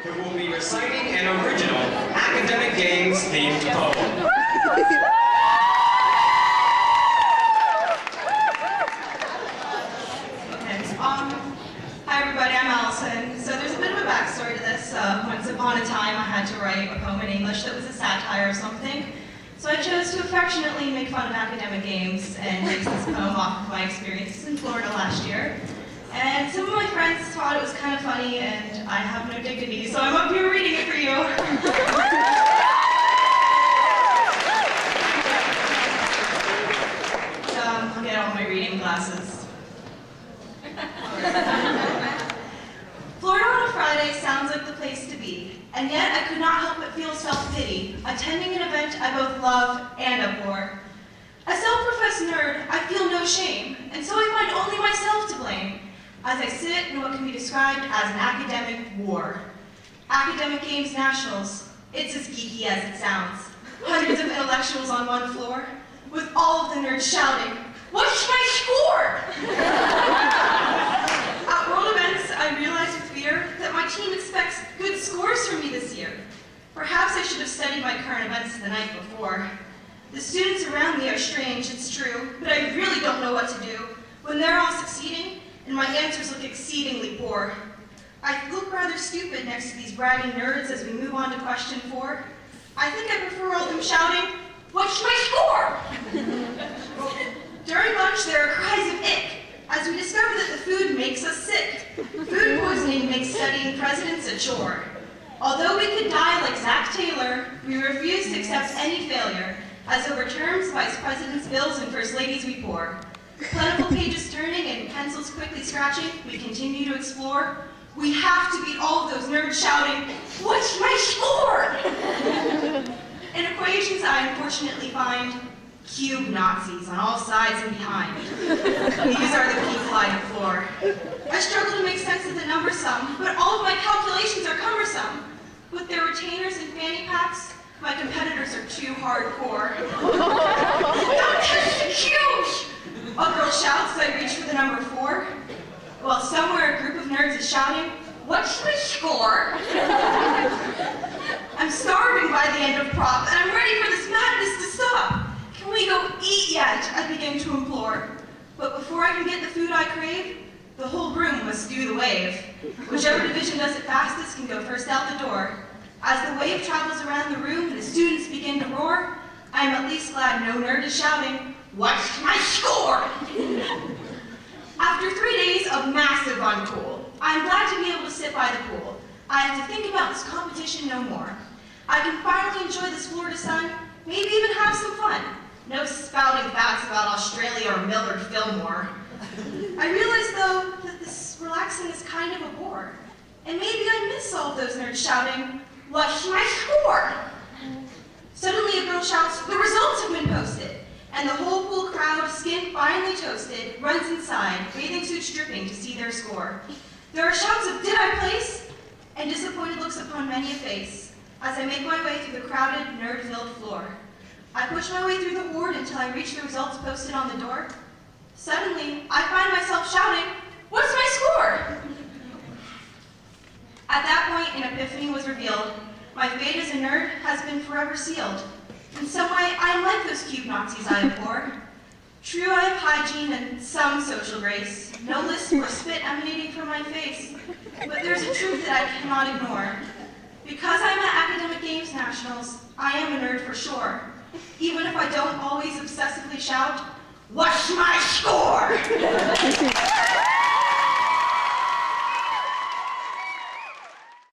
who will be reciting an original Academic Games themed poem. Hi everybody, I'm Allison. So there's a bit of a backstory to this. Once upon a time I had to write a poem in English that was a satire or something. So I chose to affectionately make fun of academic games and base this poem off of my experiences in Florida last year. And some of my friends thought it was kind of funny and I have no dignity, so I'm up here reading it for you. I'll get all my reading glasses. Florida on a Friday sounds like the place to be, and yet I could not help but feel self-pity, attending an event I both love and abhor. A self-professed nerd, I feel no shame, and so I find only myself to blame, as I sit in what can be described as an academic war. Academic Games Nationals, it's as geeky as it sounds. Hundreds of intellectuals on one floor, with all of the nerds shouting, "What's my score?" At world events, I realized with fear that my team expects good scores from me this year. Perhaps I should have studied my current events the night before. The students around me are strange, it's true, but I really don't know what to do when they're all succeeding and my answers look exceedingly poor. I look rather stupid next to these bragging nerds as we move on to question 4. I think I prefer all them shouting, "What's my score?" During lunch, there are cries of ick, as we discover that the food makes us sick. Food poisoning makes studying presidents a chore. Although we could die like Zach Taylor, we refuse to accept any failure, as over terms, vice presidents' bills, and first ladies we pour. Plentiful pages turning and pencils quickly scratching, we continue to explore. We have to beat all of those nerds shouting, "What's my score?" In equations, I unfortunately find cube Nazis on all sides and behind. These are the people I deplore. I struggle to make sense of the number sum, but all of my calculations are cumbersome. With their retainers and fanny packs, my competitors are too hardcore. "Don't touch the cubes!" A girl shouts as I reach for the number 4. While somewhere a group of nerds is shouting, "What's my score?" I'm starving by the end of prop, and I'm ready for this madness to stop. "Can we go eat yet?" I begin to implore. But before I can get the food I crave, the whole room must do the wave. Whichever division does it fastest can go first out the door. As the wave travels around the room and the students begin to roar, I am at least glad no nerd is shouting, "What's my score?" After 3 days of massive uncool, I am glad to be able to sit by the pool. I have to think about this competition no more. I can finally enjoy this Florida sun, maybe even have some fun. No spouting facts about Australia or Millard Fillmore. I realize, though, that this relaxing is kind of a bore. And maybe I miss all of those nerds shouting, "What's my score?" Suddenly a girl shouts, "The results have been posted." And the whole pool crowd, skin finely toasted, runs inside, bathing suits dripping to see their score. There are shouts of, "Did I place?" and disappointed looks upon many a face as I make my way through the crowded, nerd-filled floor. I push my way through the horde until I reach the results posted on the door. Suddenly, I find myself shouting, "What's my score?" At that point, an epiphany was revealed. My fate as a nerd has been forever sealed. In some way, I am like those cube Nazis I abhor. True, I have hygiene and some social grace, no lisp or spit emanating from my face. But there's a truth that I cannot ignore. Because I'm at Academic Games Nationals, I am a nerd for sure. Even if I don't always obsessively shout, "What's my score?"